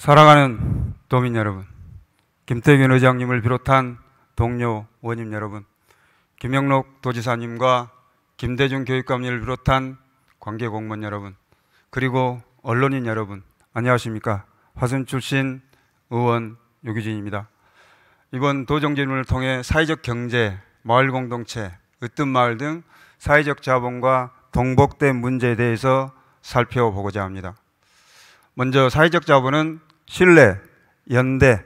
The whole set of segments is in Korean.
사랑하는 도민 여러분, 김태균 의장님을 비롯한 동료 원님 여러분, 김영록 도지사님과 김대중 교육감님을 비롯한 관계공무원 여러분, 그리고 언론인 여러분, 안녕하십니까? 화순 출신 의원 요규진입니다. 이번 도정질문을 통해 사회적 경제, 마을 공동체, 으뜸마을 등 사회적 자본과 동복된 문제에 대해서 살펴보고자 합니다. 먼저 사회적 자본은 신뢰, 연대,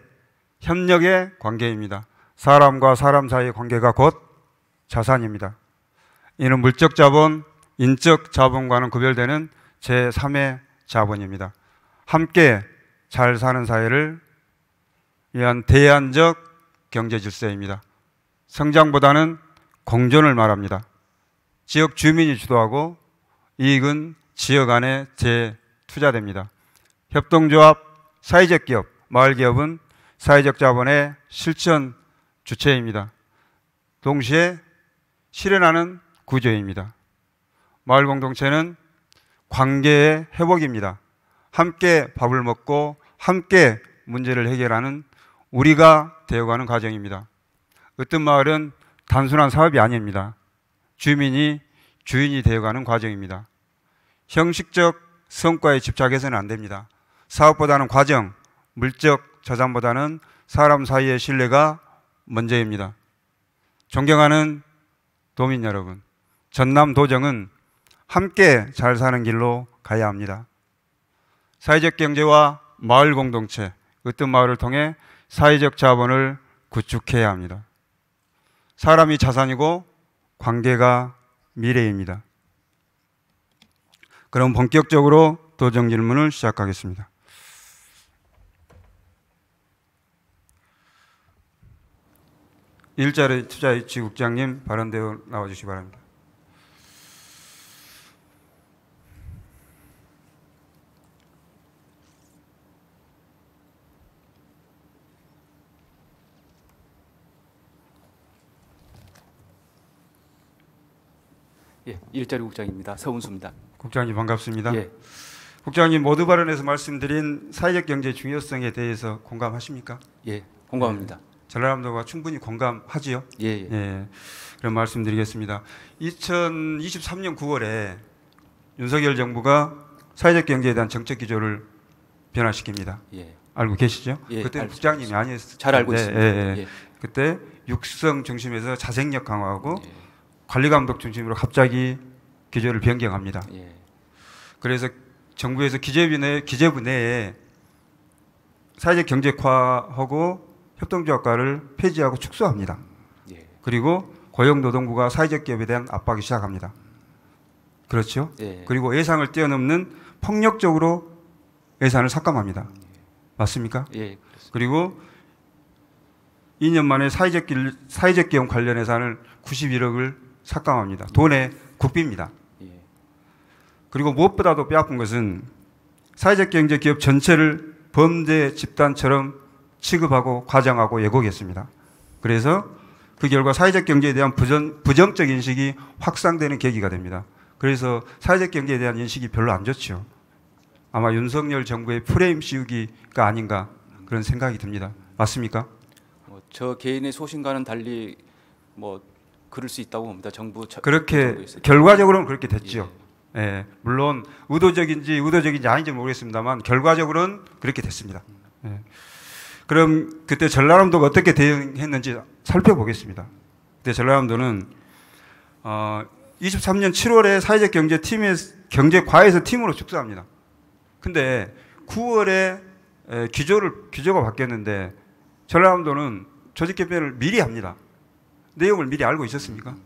협력의 관계입니다. 사람과 사람 사이의 관계가 곧 자산입니다. 이는 물적 자본, 인적 자본과는 구별되는 제3의 자본입니다. 함께 잘 사는 사회를 위한 대안적 경제 질서입니다. 성장보다는 공존을 말합니다. 지역 주민이 주도하고 이익은 지역 안에 재투자됩니다. 협동조합, 사회적 기업, 마을기업은 사회적 자본의 실천 주체입니다. 동시에 실현하는 구조입니다. 마을 공동체는 관계의 회복입니다. 함께 밥을 먹고 함께 문제를 해결하는 우리가 되어가는 과정입니다. 으뜸 마을은 단순한 사업이 아닙니다. 주민이 주인이 되어가는 과정입니다. 형식적 성과에 집착해서는 안 됩니다. 사업보다는 과정, 물적 자산보다는 사람 사이의 신뢰가 먼저입니다. 존경하는 도민 여러분, 전남 도정은 함께 잘 사는 길로 가야 합니다. 사회적 경제와 마을 공동체, 으뜸 마을을 통해 사회적 자본을 구축해야 합니다. 사람이 자산이고 관계가 미래입니다. 그럼 본격적으로 도정 질문을 시작하겠습니다. 일자리 투자유치 국장님 발언대로 나와주시기 바랍니다. 예, 일자리 국장입니다. 서운수입니다. 국장님 반갑습니다. 예. 국장님 모두 발언에서 말씀드린 사회적 경제의 중요성에 대해서 공감하십니까? 예, 공감합니다. 전라남도가 충분히 공감하지요? 예, 예. 예, 그런 말씀드리겠습니다. 2023년 9월에 윤석열 정부가 사회적 경제에 대한 정책 기조를 변화시킵니다. 예. 알고 계시죠? 예, 그때 국장님이 아니었을 잘 알고 있습니다. 예. 그때 육성 중심에서 자생력 강화하고 예. 관리 감독 중심으로 갑자기 기조를 변경합니다. 예. 그래서 정부에서 기재부 내에 사회적 경제화하고 협동조합과를 폐지하고 축소합니다. 예. 그리고 고용노동부가 사회적 기업에 대한 압박이 시작합니다. 그렇죠? 예. 그리고 예상을 뛰어넘는 폭력적으로 예산을 삭감합니다. 맞습니까? 예. 그리고 2년 만에 사회적 기업 관련 예산을 91억을 삭감합니다. 돈의 국비입니다. 예. 그리고 무엇보다도 뼈아픈 것은 사회적 경제 기업 전체를 범죄 집단처럼 취급하고 과장하고 왜곡했습니다. 그래서 그 결과 사회적 경제에 대한 부정적 인식이 확산되는 계기가 됩니다. 그래서 사회적 경제에 대한 인식이 별로 안 좋죠. 아마 윤석열 정부의 프레임 씌우기가 아닌가 그런 생각이 듭니다. 맞습니까? 저 개인의 소신과는 달리 그럴 수 있다고 봅니다. 그렇게 결과적으로는 그렇게 됐죠. 예, 물론 의도적인지 아닌지 모르겠습니다만 결과적으로는 그렇게 됐습니다. 예. 그럼 그때 전라남도가 어떻게 대응했는지 살펴보겠습니다. 그때 전라남도는 23년 7월에 사회적 경제과에서 팀으로 축소합니다. 근데 9월에 기조가 바뀌었는데 전라남도는 조직 개편을 미리 합니다. 내용을 미리 알고 있었습니까?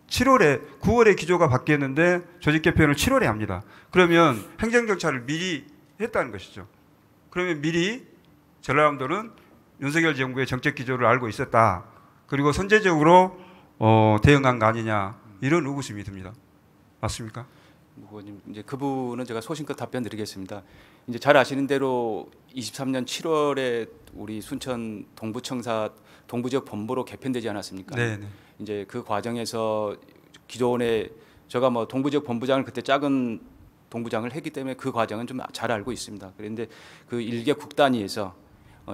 9월에 기조가 바뀌었는데 조직 개편을 7월에 합니다. 그러면 행정정찰을 미리 했다는 것이죠. 그러면 미리 전라남도는 윤석열 정부의 정책 기조를 알고 있었다. 그리고 선제적으로 대응한 거 아니냐 이런 의구심이 듭니다. 맞습니까? 의원님, 이제 그 부분은 제가 소신껏 답변드리겠습니다. 이제 잘 아시는 대로 23년 7월에 우리 순천 동부청사 동부지역 본부로 개편되지 않았습니까? 네. 이제 그 과정에서 기존에 제가 동부지역 본부장을 그때 작은 동부장을 했기 때문에 그 과정은 좀 잘 알고 있습니다. 그런데 그 1개 국단위에서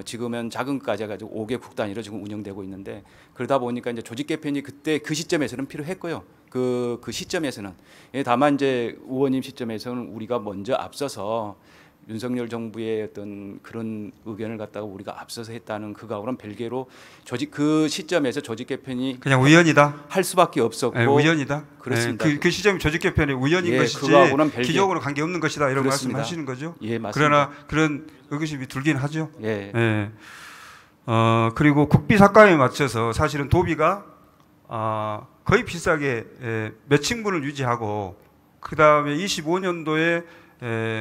지금은 작은 것까지 해가지고 5개 국단위로 지금 운영되고 있는데 그러다 보니까 이제 조직 개편이 그때 그 시점에서는 필요했고요. 그 시점에서는 다만 이제 의원님 시점에서는 우리가 먼저 앞서서 윤석열 정부의 어떤 그런 의견을 갖다가 우리가 앞서서 했다는 그거하고는 별개로 그 시점에서 조직 개편이 그냥 우연이다. 할 수밖에 없었고 네, 우연이다. 그렇습니다. 그 시점이 조직 개편이 우연인 것이지 그거하고는 별개. 기적으로 관계 없는 것이다 이런 그렇습니다. 말씀하시는 거죠. 예, 맞습니다. 그러나 그런 의구심이 들긴 하죠. 예. 예. 그리고 국비 삭감에 맞춰서 사실은 도비가 거의 비싸게 몇 층분을 유지하고 그 다음에 25년도에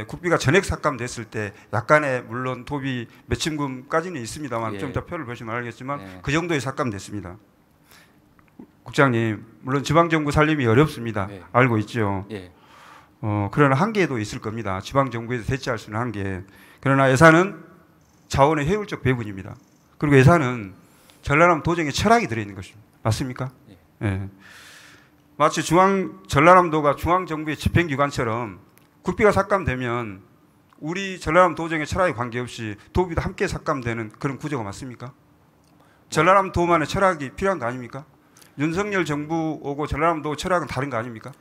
국비가 전액 삭감됐을 때 약간의 물론 도비 매칭금까지는 있습니다만 예. 좀 이따 표를 보시면 알겠지만 예. 그 정도에 삭감됐습니다. 국장님 물론 지방정부 살림이 어렵습니다. 예. 알고 있죠. 예. 그러나 한계도 있을 겁니다. 지방정부에서 대체할 수 있는 한계. 그러나 예산은 자원의 효율적 배분입니다. 그리고 예산은 전라남 도정의 철학이 들어있는 것입니다. 맞습니까? 예. 예. 마치 전라남도가 중앙정부의 집행기관처럼 국비가 삭감되면 우리 전라남 도정의 철학에 관계없이 도비도 함께 삭감되는 그런 구조가 맞습니까? 전라남도만의 철학이 필요한 거 아닙니까? 윤석열 정부 오고 전라남도 철학은 다른 거 아닙니까?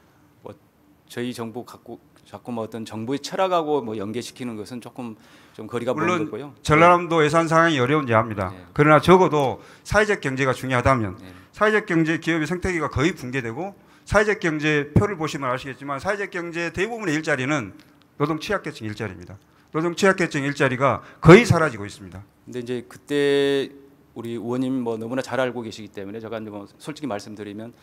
저희 정부 갖고 자꾸 뭐 어떤 정부의 철학하고 뭐 연계시키는 것은 조금 좀 거리가 먼 물론 거고요. 전라남도 예산 상황이 어려운 이해합니다. 예. 그러나 적어도 사회적 경제가 중요하다면 예. 사회적 경제 기업의 생태계가 거의 붕괴되고 사회적 경제 표를 보시면 아시겠지만 사회적 경제 대부분의 일자리는 노동 취약계층 일자리입니다. 노동 취약계층 일자리가 거의 사라지고 있습니다. 근데 이제 그때 우리 의원님 뭐 너무나 잘 알고 계시기 때문에 제가 이제 뭐 솔직히 말씀드리면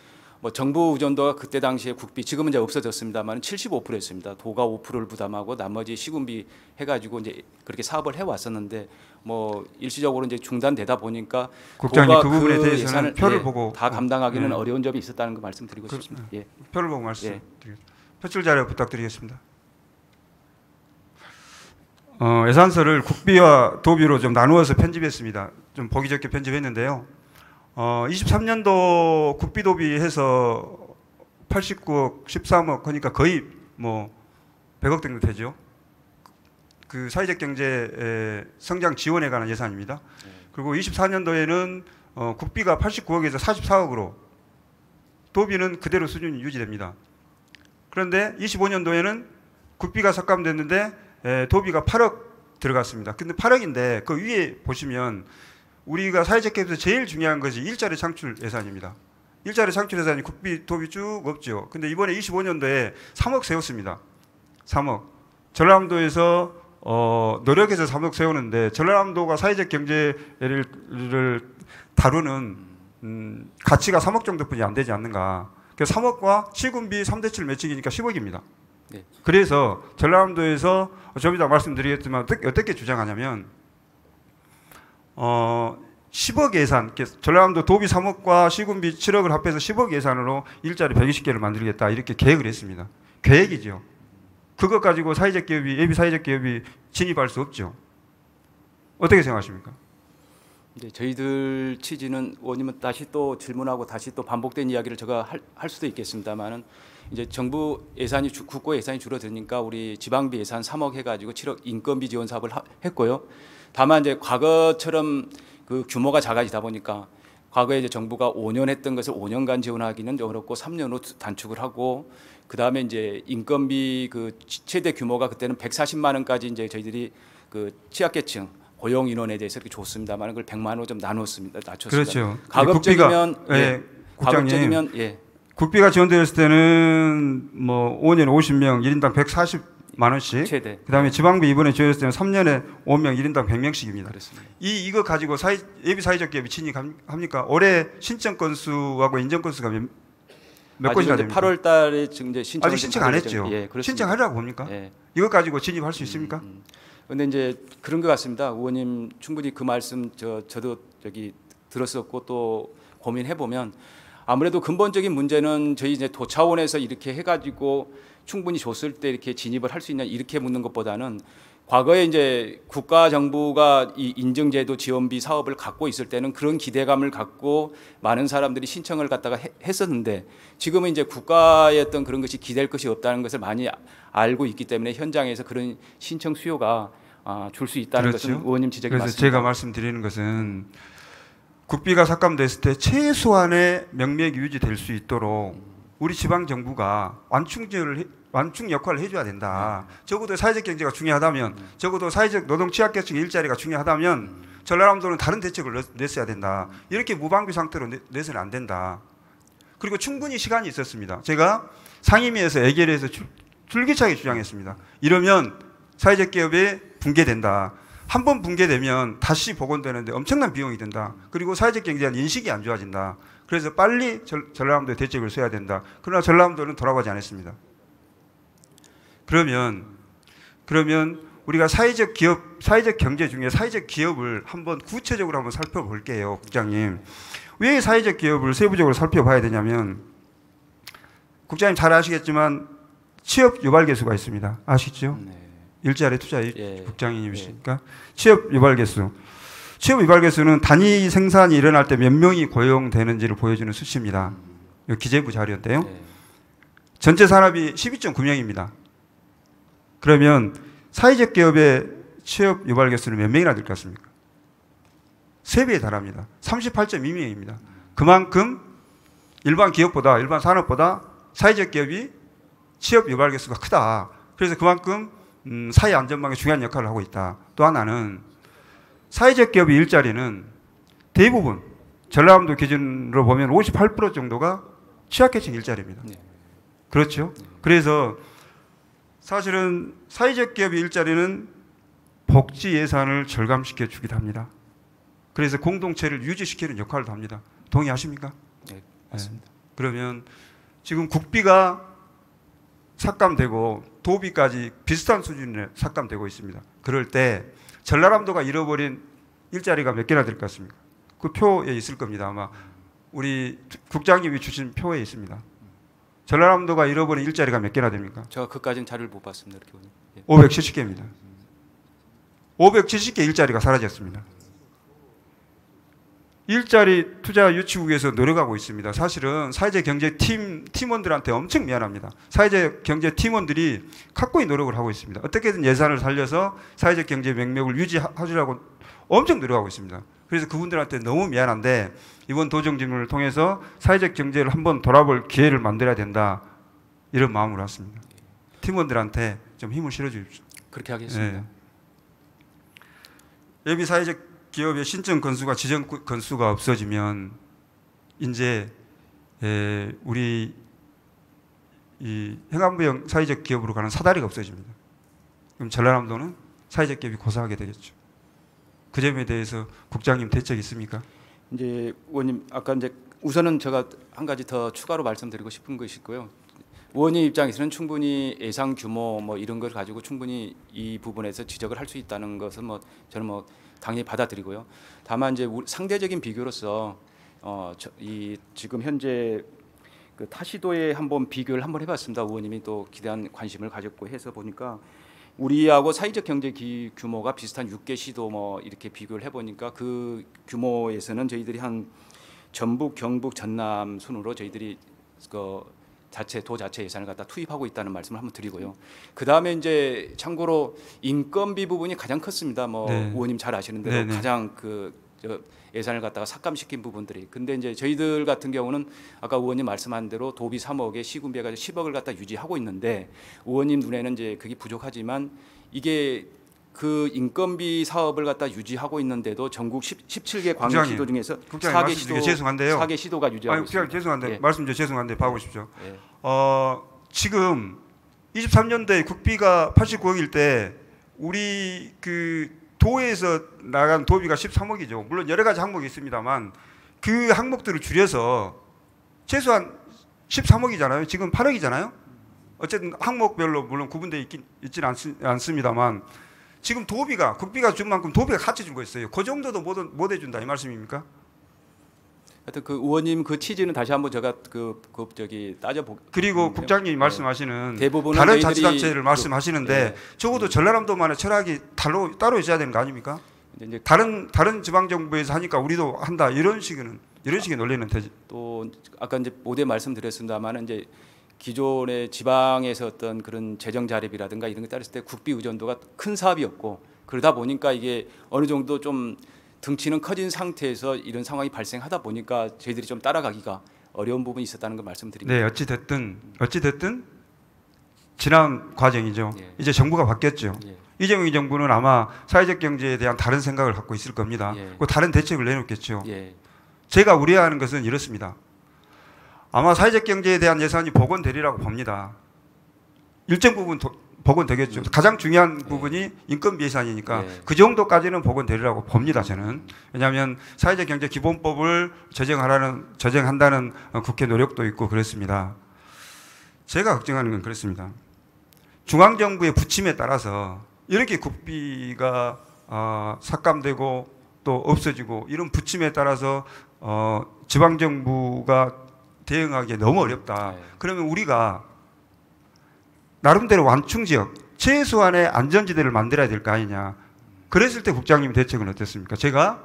뭐 정부 의존도가 그때 당시에 국비 지금은 이제 없어졌습니다만 75%였습니다. 도가 5%를 부담하고 나머지 시군비 해가지고 이제 그렇게 사업을 해왔었는데 뭐 일시적으로 이제 중단되다 보니까 국장님 도가 그 부분에 그 대해서는 예산을, 표를 예, 보고 다 감당하기는 예. 어려운 점이 있었다는 거 말씀드리고 싶습니다. 예. 표를 보고 말씀드리겠습니다. 표출 자료 부탁드리겠습니다. 예산서를 국비와 도비로 좀 나누어서 편집했습니다. 좀 보기 좋게 편집했는데요. 23년도 국비 도비 해서 89억, 13억 하니까 거의 뭐 100억 정도 되죠. 그 사회적 경제 성장 지원에 관한 예산입니다. 그리고 24년도에는 국비가 89억에서 44억으로 도비는 그대로 수준이 유지됩니다. 그런데 25년도에는 국비가 삭감됐는데 도비가 8억 들어갔습니다. 근데 8억인데 그 위에 보시면 우리가 사회적 개혁에서 제일 중요한 것이 일자리 창출 예산입니다. 일자리 창출 예산이 국비, 도비 쭉 없죠. 근데 이번에 25년도에 3억 세웠습니다. 3억. 전라남도에서 노력해서 3억 세우는데 전라남도가 사회적 경제를 다루는 가치가 3억 정도뿐이 안 되지 않는가. 그래서 3억과 시군비 3대7 매칭이니까 10억입니다. 네. 그래서 전라남도에서 좀 이따 말씀드리겠지만 어떻게 주장하냐면 10억 예산, 전라남도 도비 3억과 시군비 7억을 합해서 10억 예산으로 일자리 120개를 만들겠다 이렇게 계획을 했습니다. 계획이죠. 그것 가지고 사회적 기업이 예비 사회적 기업이 진입할 수 없죠. 어떻게 생각하십니까? 네, 저희들 취지는 의원님은 다시 또 질문하고 다시 또 반복된 이야기를 제가 할 수도 있겠습니다만은 이제 정부 예산이 국고 예산이 줄어드니까 우리 지방비 예산 3억 해가지고 7억 인건비 지원 사업을 했고요. 다만 이제 과거처럼 그 규모가 작아지다 보니까 과거에 이제 정부가 5년 했던 것을 5년간 지원하기는 어렵고 3년으로 단축을 하고 그 다음에 이제 인건비 그 최대 규모가 그때는 140만 원까지 이제 저희들이 그 취약계층 고용 인원에 대해서 이렇게 줬습니다만 그걸 100만 원으로 좀 나눴습니다. 낮췄습니다. 그렇죠. 가급적이면 국비가, 예, 가급적이면 예. 국비가 지원되었을 때는 뭐 5년에 50명, 1인당 140만 원씩. 최대. 그다음에 지방비 이번에 지원했을 때는 3년에 5명, 1인당 100명씩입니다. 그렇습니다. 이거 가지고 예비 사회적 기업이 진입합니까? 올해 신청 건수하고 인정 건수가 몇 건이나 됩니까? 8월 달에 지금 이제 신청 아직 신청 안 했죠. 예, 그렇습니다. 신청하려고 봅니까? 예. 이거 가지고 진입할 수 있습니까? 그런데 이제 그런 것 같습니다. 의원님 충분히 그 말씀 저도 저기 들었었고 또 고민해 보면 아무래도 근본적인 문제는 저희 이제 도 차원에서 이렇게 해가지고 충분히 줬을 때 이렇게 진입을 할 수 있냐 이렇게 묻는 것보다는 과거에 이제 국가 정부가 이 인증제도 지원비 사업을 갖고 있을 때는 그런 기대감을 갖고 많은 사람들이 신청을 갖다가 했었는데 지금은 이제 국가의 어떤 그런 것이 기댈 것이 없다는 것을 많이 알고 있기 때문에 현장에서 그런 신청 수요가 줄 수 있다는 그렇죠. 것은 의원님 지적이 그래서 맞습니다. 제가 말씀드리는 것은 국비가 삭감됐을 때 최소한의 명맥이 유지될 수 있도록 우리 지방 정부가 완충 역할을 해줘야 된다. 적어도 사회적 경제가 중요하다면, 적어도 사회적 노동 취약계층의 일자리가 중요하다면 전라남도는 다른 대책을 냈어야 된다. 이렇게 무방비 상태로 내서는 안 된다. 그리고 충분히 시간이 있었습니다. 제가 상임위에서 예결위에서 줄기차게 주장했습니다. 이러면 사회적 기업이 붕괴된다. 한 번 붕괴되면 다시 복원되는데 엄청난 비용이 든다. 그리고 사회적 경제에 대한 인식이 안 좋아진다. 그래서 빨리 전라남도에 대책을 써야 된다. 그러나 전라남도는 돌아가지 않았습니다. 그러면 우리가 사회적 경제 중에 사회적 기업을 한번 구체적으로 한번 살펴볼게요, 국장님. 왜 사회적 기업을 세부적으로 살펴봐야 되냐면, 국장님 잘 아시겠지만 취업 유발 개수가 있습니다. 아시죠? 네. 일자리 투자 예. 국장님이시니까 취업 유발 개수. 취업 유발 개수는 단위 생산이 일어날 때 몇 명이 고용되는지를 보여주는 수치입니다. 이 기재부 자료인데요. 네. 전체 산업이 12.9명입니다. 그러면 사회적 기업의 취업 유발 개수는 몇 명이나 될 것 같습니까? 3배에 달합니다. 38.2명입니다. 그만큼 일반 기업보다, 일반 산업보다 사회적 기업이 취업 유발 개수가 크다. 그래서 그만큼 사회 안전망에 중요한 역할을 하고 있다. 또 하나는 사회적 기업의 일자리는 대부분 전라남도 기준으로 보면 58% 정도가 취약계층 일자리입니다. 네. 그렇죠? 그래서 사실은 사회적 기업의 일자리는 복지 예산을 절감시켜 주기도 합니다. 그래서 공동체를 유지시키는 역할도 합니다. 동의하십니까? 네, 맞습니다. 네. 그러면 지금 국비가 삭감되고 도비까지 비슷한 수준에 삭감되고 있습니다. 그럴 때 전라남도가 잃어버린 일자리가 몇 개나 될 것 같습니까? 그 표에 있을 겁니다. 아마 우리 국장님이 주신 표에 있습니다. 전라남도가 잃어버린 일자리가 몇 개나 됩니까? 제가 그까지는 자료를 못 봤습니다. 이렇게 예. 570개입니다. 570개 일자리가 사라졌습니다. 일자리 투자 유치국에서 노력하고 있습니다. 사실은 사회적 경제 팀원들한테 엄청 미안합니다. 사회적 경제 팀원들이 갖고의 노력을 하고 있습니다. 어떻게든 예산을 살려서 사회적 경제 맥락을 유지하려고 엄청 노력하고 있습니다. 그래서 그분들한테 너무 미안한데 이번 도정질문을 통해서 사회적 경제를 한번 돌아볼 기회를 만들어야 된다. 이런 마음으로 왔습니다. 팀원들한테 좀 힘을 실어주십시오. 그렇게 하겠습니다. 네. 예비 사회적 기업의 신청 건수가 지정 건수가 없어지면 이제 우리 이 행안부형 사회적 기업으로 가는 사다리가 없어집니다. 그럼 전라남도는 사회적 기업이 고사하게 되겠죠. 그 점에 대해서 국장님 대책 있습니까? 이제 의원님 아까 이제 우선은 제가 한 가지 더 추가로 말씀드리고 싶은 것이 있고요. 의원님 입장에서는 충분히 예상 규모 뭐 이런 걸 가지고 충분히 이 부분에서 지적을 할 수 있다는 것은 뭐 저는 뭐 당연히 받아들이고요. 다만 이제 상대적인 비교로서 이 지금 현재 그 타시도에 한번 비교를 한번 해봤습니다. 의원님이 또 기대한 관심을 가졌고 해서 보니까 우리하고 사회적 경제 규모가 비슷한 6개 시도 뭐 이렇게 비교를 해보니까 그 규모에서는 저희들이 한 전북, 경북, 전남 순으로 저희들이 그 도 자체 예산을 갖다 투입하고 있다는 말씀을 한번 드리고요. 그 다음에 이제 참고로 인건비 부분이 가장 컸습니다. 뭐 네. 의원님 잘 아시는 대로 네네. 가장 예산을 갖다가 삭감시킨 부분들이. 근데 이제 저희들 같은 경우는 아까 의원님 말씀한 대로 도비 3억에 시군비가 10억을 갖다 유지하고 있는데 의원님 눈에는 이제 그게 부족하지만 이게 그 인건비 사업을 갖다 유지하고 있는데도 전국 17개 광역시도 중에서 4개 시도 죄송한데요. 4개 시도가 유지하고 있습니다. 죄송한데 예. 말씀 좀 죄송한데 봐보십시오. 예. 지금 23년도에 국비가 89억일 때 우리 그 도에서 나간 도비가 13억이죠. 물론 여러 가지 항목이 있습니다만 그 항목들을 줄여서 최소한 13억이잖아요. 지금 8억이잖아요. 어쨌든 항목별로 물론 구분되어 있지는 않습니다만 지금 국비가 준 만큼 도비가 같이 준 거 있어요. 그 정도도 못 해준다 이 말씀입니까? 하여튼 그 의원님 그 취지는 다시 한번 제가 저기 따져보. 그리고 국장님이 말씀하시는 대부분은 다른 저희들이 자치단체를 말씀하시는데 적어도 전라남도만의 철학이 따로 있어야 되는 거 아닙니까? 이제 다른 지방 정부에서 하니까 우리도 한다 이런 식의 논리는 되지. 또 아까 이제 모두에 말씀드렸습니다만은 이제 기존의 지방에서 어떤 그런 재정 자립이라든가 이런 게 따랐을 때 국비 의존도가 큰 사업이었고 그러다 보니까 이게 어느 정도 좀 등치는 커진 상태에서 이런 상황이 발생하다 보니까 저희들이 좀 따라가기가 어려운 부분이 있었다는 걸 말씀드립니다. 네, 어찌 됐든 지난 과정이죠. 예. 이제 정부가 바뀌었죠. 예. 이재명 정부는 아마 사회적 경제에 대한 다른 생각을 갖고 있을 겁니다. 예. 그 다른 대책을 내놓겠죠. 예. 제가 우려하는 것은 이렇습니다. 아마 사회적 경제에 대한 예산이 복원되리라고 봅니다. 일정 부분 복원되겠죠. 가장 중요한 부분이 인건비 예산이니까 그 정도까지는 복원되리라고 봅니다. 저는. 왜냐하면 사회적 경제 기본법을 제정한다는 국회 노력도 있고 그렇습니다. 제가 걱정하는 건 그렇습니다. 중앙정부의 부침에 따라서 이렇게 국비가 삭감되고 또 없어지고 이런 부침에 따라서 지방정부가 대응하기에 너무 어렵다. 그러면 우리가 나름대로 완충지역, 최소한의 안전지대를 만들어야 될 거 아니냐. 그랬을 때 국장님 대책은 어땠습니까? 제가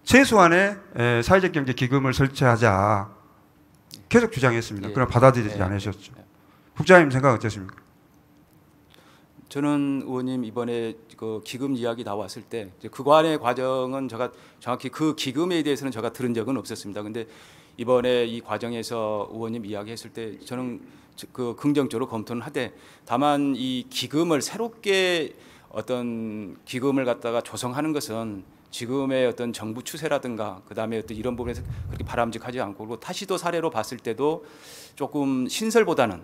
최소한의 사회적 경제 기금을 설치하자 계속 주장했습니다. 그러나 받아들이지 않으셨죠. 국장님 생각 어떻습니까? 저는 의원님 이번에 그 기금 이야기 나왔을 때 그간의 과정은 제가 정확히 그 기금에 대해서는 제가 들은 적은 없었습니다. 근데 이번에 이 과정에서 의원님 이야기했을 때 저는 그 긍정적으로 검토는 하되 다만 이 기금을 새롭게 어떤 기금을 갖다가 조성하는 것은 지금의 어떤 정부 추세라든가 그다음에 어떤 이런 부분에서 그렇게 바람직하지 않고 그리고 타시도 사례로 봤을 때도 조금 신설보다는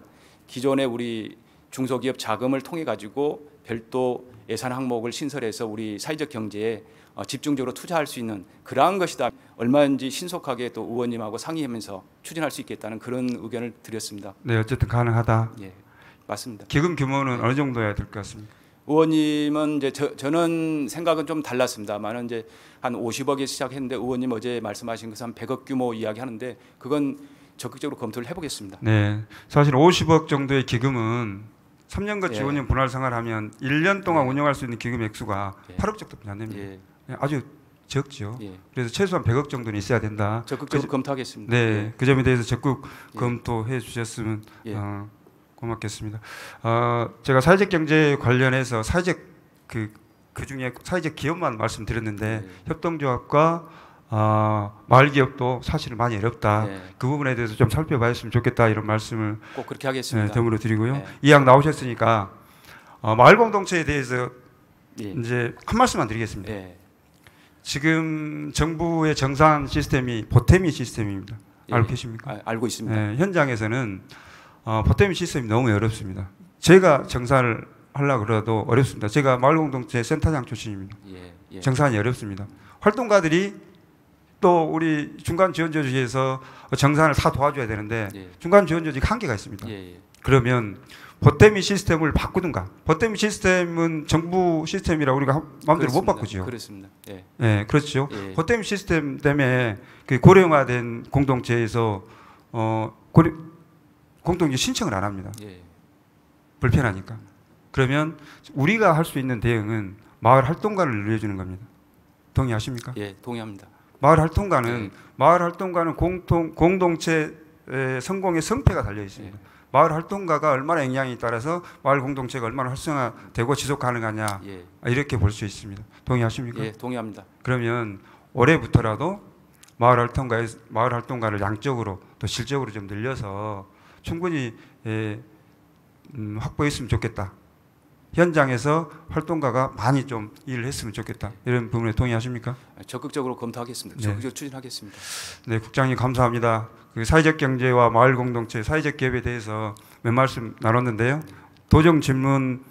기존의 우리 중소기업 자금을 통해 가지고 별도 예산 항목을 신설해서 우리 사회적 경제에 집중적으로 투자할 수 있는 그러한 것이다. 얼마든지 신속하게 또 의원님하고 상의하면서 추진할 수 있겠다는 그런 의견을 드렸습니다. 네, 어쨌든 가능하다. 예, 맞습니다. 기금 규모는 어느 정도여야 될 것 같습니까? 의원님은 이제 저는 생각은 좀 달랐습니다만은 이제 한 50억에 시작했는데 의원님 어제 말씀하신 것은 한 100억 규모 이야기하는데 그건 적극적으로 검토를 해보겠습니다. 네, 사실 50억 정도의 기금은 3년간 지원금 분할 생활하면 1년 동안 운영할 수 있는 기금 액수가 8억 정도밖에 안 됩니다. 아주 적죠. 그래서 최소한 100억 정도는 있어야 된다. 적극적으로 검토하겠습니다. 네, 그 점에 대해서 적극 검토해 주셨으면 고맙겠습니다. 제가 사회적 경제 관련해서 사회적 그 중에 사회적 기업만 말씀드렸는데 협동조합과 마을기업도 사실 많이 어렵다. 그 부분에 대해서 좀 살펴봤으면 좋겠다 이런 말씀을 꼭 그렇게 하겠습니다. 덤으로 드리고요. 이왕 나오셨으니까 마을 공동체에 대해서 이제 한 말씀만 드리겠습니다. 지금 정부의 정산 시스템이 보태미 시스템입니다. 알고 계십니까? 알고 있습니다. 현장에서는 보태미 시스템이 너무 어렵습니다. 제가 정산을 하려고 그래도 어렵습니다. 제가 마을공동체 센터장 출신입니다. 정산이 어렵습니다. 활동가들이 또 우리 중간지원조직에서 정산을 다 도와줘야 되는데 중간지원조직 한계가 있습니다. 그러면 보태미 시스템을 바꾸든가. 보태미 시스템은 정부 시스템이라 우리가 마음대로 못 바꾸죠. 그렇습니다. 네, 그렇죠. 보태미 시스템 때문에 그 고령화된 공동체에서 공동체 신청을 안 합니다. 불편하니까. 그러면 우리가 할 수 있는 대응은 마을 활동가를 늘려주는 겁니다. 동의하십니까? 예, 동의합니다. 마을 활동가는 공동체 성공의 성패가 달려 있습니다. 마을 활동가가 얼마나 영향이 따라서 마을 공동체가 얼마나 활성화되고 지속 가능하냐 이렇게 볼 수 있습니다. 동의하십니까? 예, 동의합니다. 그러면 올해부터라도 마을 활동가를 양적으로 또 실적으로 좀 늘려서 충분히 확보했으면 좋겠다. 현장에서 활동가가 많이 좀 일을 했으면 좋겠다. 이런 부분에 동의하십니까? 적극적으로 검토하겠습니다. 적극적으로 추진하겠습니다. 네, 국장님 감사합니다. 그 사회적 경제와 마을 공동체, 사회적 기업에 대해서 몇 말씀 나눴는데요. 도정 질문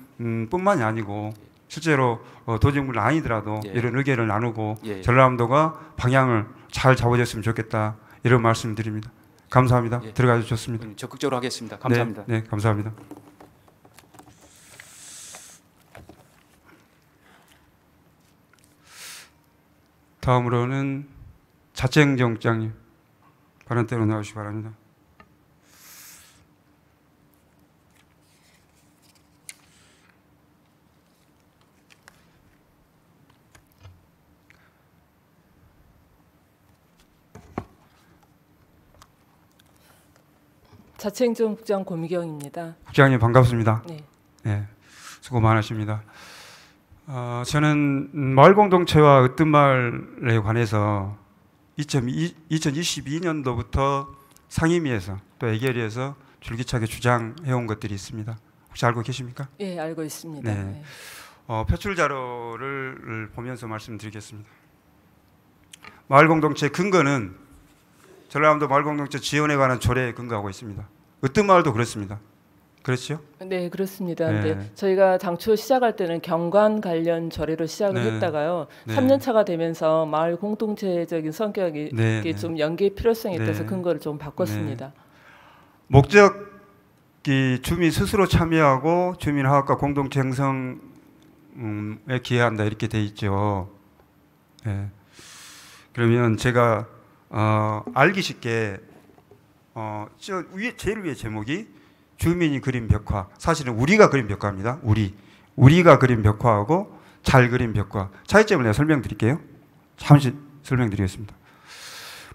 뿐만이 아니고 실제로 도정물 아니더라도 이런 의견을 나누고 전라남도가 방향을 잘 잡아줬으면 좋겠다. 이런 말씀 드립니다. 감사합니다. 들어가 주셨습니다. 적극적으로 하겠습니다. 감사합니다. 네, 감사합니다. 다음으로는 자치행정국장님. 발언대로 나오시기 바랍니다. 자치행정국장 고미경입니다. 국장님 반갑습니다. 네. 네, 수고 많으십니다. 저는 마을공동체와 으뜸마을에 관해서 2022년도부터 상임위에서 또 애결위에서 줄기차게 주장해온 것들이 있습니다. 혹시 알고 계십니까? 예, 알고 있습니다. 네. 네. 표출 자료를 보면서 말씀드리겠습니다. 마을공동체 근거는 전라남도 마을공동체 지원에 관한 조례에 근거하고 있습니다. 으뜸마을도 그렇습니다. 그렇죠? 네, 그렇습니다. 네. 네. 저희가 당초 시작할 때는 경관 관련 조례로 시작을 네. 했다가요. 네. 3년 차가 되면서 마을 공동체적인 성격이 네, 이게 네. 좀 연계의 필요성이 네. 있어서 근거를 좀 바꿨습니다. 목적이 주민 스스로 참여하고 주민 화합과 공동체 형성에 기여한다 이렇게 돼 있죠. 네. 그러면 제가 알기 쉽게 저 위에 제일 위에 제목이 주민이 그린 벽화. 사실은 우리가 그린 벽화입니다. 우리가 그린 벽화하고 잘 그린 벽화. 차이점을 내가 설명드릴게요. 잠시 설명드리겠습니다.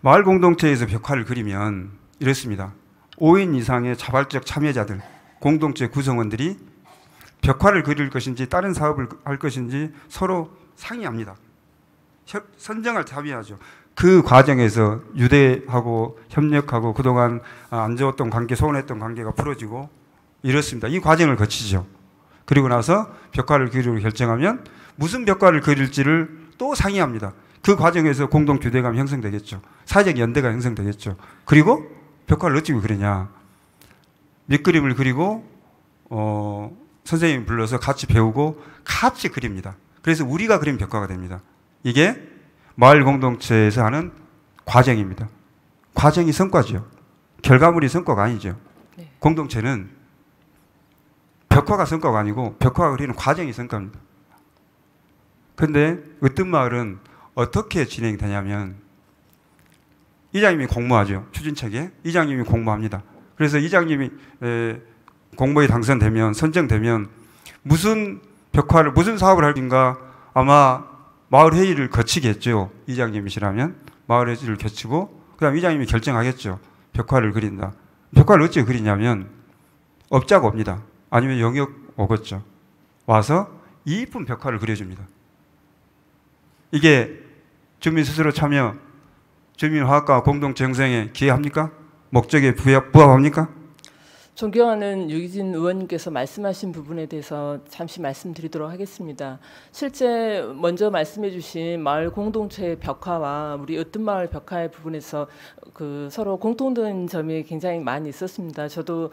마을 공동체에서 벽화를 그리면 이렇습니다. 5인 이상의 자발적 참여자들, 공동체 구성원들이 벽화를 그릴 것인지 다른 사업을 할 것인지 서로 상의합니다. 선정을 참여하죠. 그 과정에서 유대하고 협력하고 그동안 안 좋았던 관계, 소원했던 관계가 풀어지고 이렇습니다. 이 과정을 거치죠. 그리고 나서 벽화를 그리기로 결정하면 무슨 벽화를 그릴지를 또 상의합니다. 그 과정에서 공동 규대감이 형성되겠죠. 사회적 연대가 형성되겠죠. 그리고 벽화를 어찌고 그리냐. 밑그림을 그리고 선생님이 불러서 같이 배우고 같이 그립니다. 그래서 우리가 그린 벽화가 됩니다. 이게 마을 공동체에서 하는 과정입니다. 과정이 성과죠. 결과물이 성과가 아니죠. 네. 공동체는 벽화가 성과가 아니고 벽화가 그리는 과정이 성과입니다. 그런데 으뜸마을은 어떻게 진행되냐면 이장님이 공모하죠. 추진책에 이장님이 공모합니다. 그래서 이장님이 공모에 당선되면 선정되면 무슨 벽화를 무슨 사업을 할 건가 아마 마을 회의를 거치겠죠. 이장님이시라면 마을 회의를 거치고 그다음 이장님이 결정하겠죠. 벽화를 그린다. 벽화를 어찌 그리냐면 업자가 옵니다. 아니면 영역 오겠죠. 와서 이쁜 벽화를 그려줍니다. 이게 주민 스스로 참여, 주민 화합과 공동체 형성에 기여합니까? 목적에 부합합니까? 존경하는 유기진 의원님께서 말씀하신 부분에 대해서 잠시 말씀드리도록 하겠습니다. 실제 먼저 말씀해 주신 마을 공동체의 벽화와 우리 으뜸마을 벽화의 부분에서 그 서로 공통된 점이 굉장히 많이 있었습니다. 저도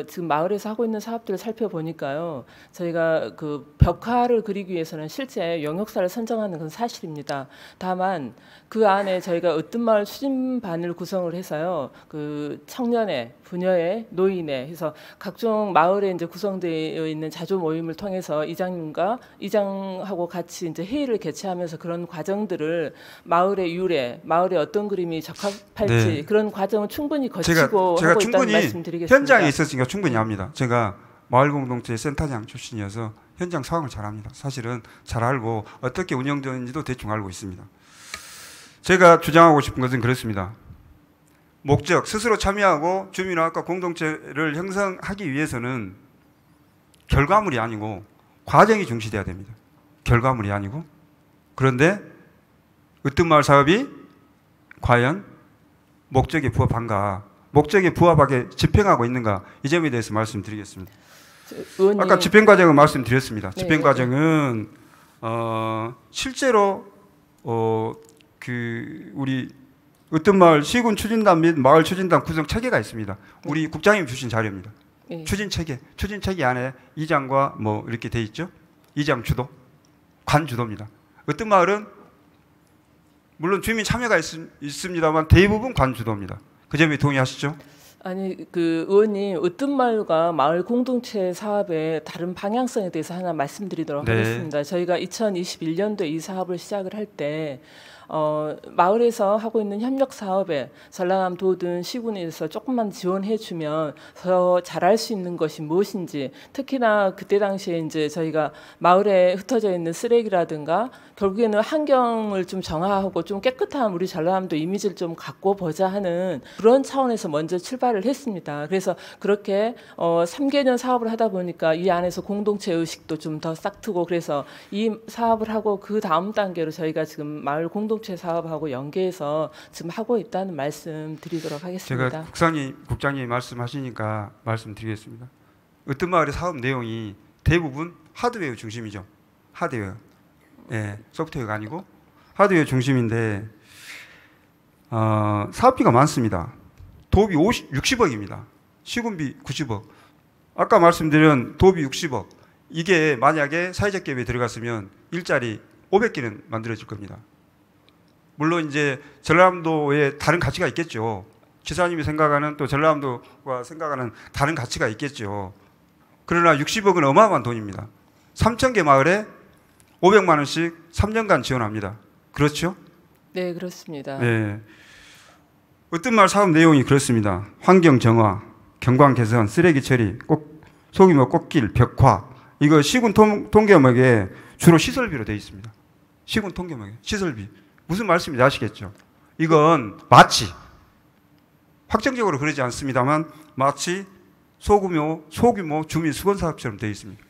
지금 마을에서 하고 있는 사업들을 살펴보니까요. 저희가 그 벽화를 그리기 위해서는 실제 영역사를 선정하는 건 사실입니다. 다만 그 안에 저희가 으뜸마을 추진반을 구성을 해서요. 그 청년회, 부녀회, 노인회 해서 각종 마을에 이제 구성되어 있는 자조 모임을 통해서 이장하고 같이 이제 회의를 개최하면서 그런 과정들을 마을의 유래, 마을에 어떤 그림이 적합할지 네. 그런 과정을 충분히 거치고 제가 하고 있다는 충분히 말씀드리겠습니다. 현장에 있었으니까 충분히 압니다. 제가 마을 공동체 센터장 출신이어서 현장 상황을 잘 압니다. 사실은 잘 알고 어떻게 운영되는지도 대충 알고 있습니다. 제가 주장하고 싶은 것은 그렇습니다. 목적, 스스로 참여하고 주민화합과 공동체를 형성하기 위해서는 결과물이 아니고 과정이 중시돼야 됩니다. 결과물이 아니고. 그런데 으뜸마을 사업이 과연 목적에 부합한가, 목적에 부합하게 집행하고 있는가, 이 점에 대해서 말씀드리겠습니다. 의원님. 아까 집행 과정은 말씀드렸습니다. 네, 집행 과정은 실제로 우리 으뜸마을 시군 추진단 및 마을 추진단 구성 체계가 있습니다. 우리 국장님 주신 자료입니다. 네. 추진 체계 안에 이장과 뭐 이렇게 돼 있죠. 이장 주도, 관 주도입니다. 으뜸마을은 물론 주민 참여가 있습니다만 대부분 관 주도입니다. 그 점에 동의하시죠? 아니 그 의원님 으뜸마을과 마을 공동체 사업의 다른 방향성에 대해서 하나 말씀드리도록 네. 하겠습니다. 저희가 2021년도에 이 사업을 시작을 할 때 마을에서 하고 있는 협력 사업에 전라남 도든 시군에서 조금만 지원해주면 더 잘할 수 있는 것이 무엇인지, 특히나 그때 당시에 이제 저희가 마을에 흩어져 있는 쓰레기라든가 결국에는 환경을 좀 정화하고 좀 깨끗한 우리 전라남도 이미지를 좀 갖고 보자 하는 그런 차원에서 먼저 출발을 했습니다. 그래서 그렇게 3개년 사업을 하다 보니까 이 안에서 공동체 의식도 좀 더 싹트고, 그래서 이 사업을 하고 그 다음 단계로 저희가 지금 마을 공동체 사업하고 연계해서 지금 하고 있다는 말씀 드리도록 하겠습니다. 제가 국장님 말씀하시니까 말씀드리겠습니다. 으뜸마을의 사업 내용이 대부분 하드웨어 중심이죠. 하드웨어. 예, 소프트웨어가 아니고 하드웨어 중심인데 사업비가 많습니다. 도비 60억입니다. 시군비 90억. 아까 말씀드린 도비 60억. 이게 만약에 사회적 기업에 들어갔으면 일자리 500개는 만들어질 겁니다. 물론 이제 전라남도에 다른 가치가 있겠죠. 지사님이 생각하는 또 전라남도가 생각하는 다른 가치가 있겠죠. 그러나 60억은 어마어마한 돈입니다. 3,000개 마을에 500만 원씩 3년간 지원합니다. 그렇죠? 네, 그렇습니다. 네. 으뜸마을 사업 내용이 그렇습니다. 환경 정화, 경관 개선, 쓰레기 처리, 소규모 꽃길, 벽화. 이거 시군 통계목에 주로 시설비로 되어 있습니다. 시군 통계목에 시설비. 무슨 말씀인지 아시겠죠? 이건 마치 확정적으로 그러지 않습니다만 마치 소규모 주민 수건 사업처럼 되어 있습니다.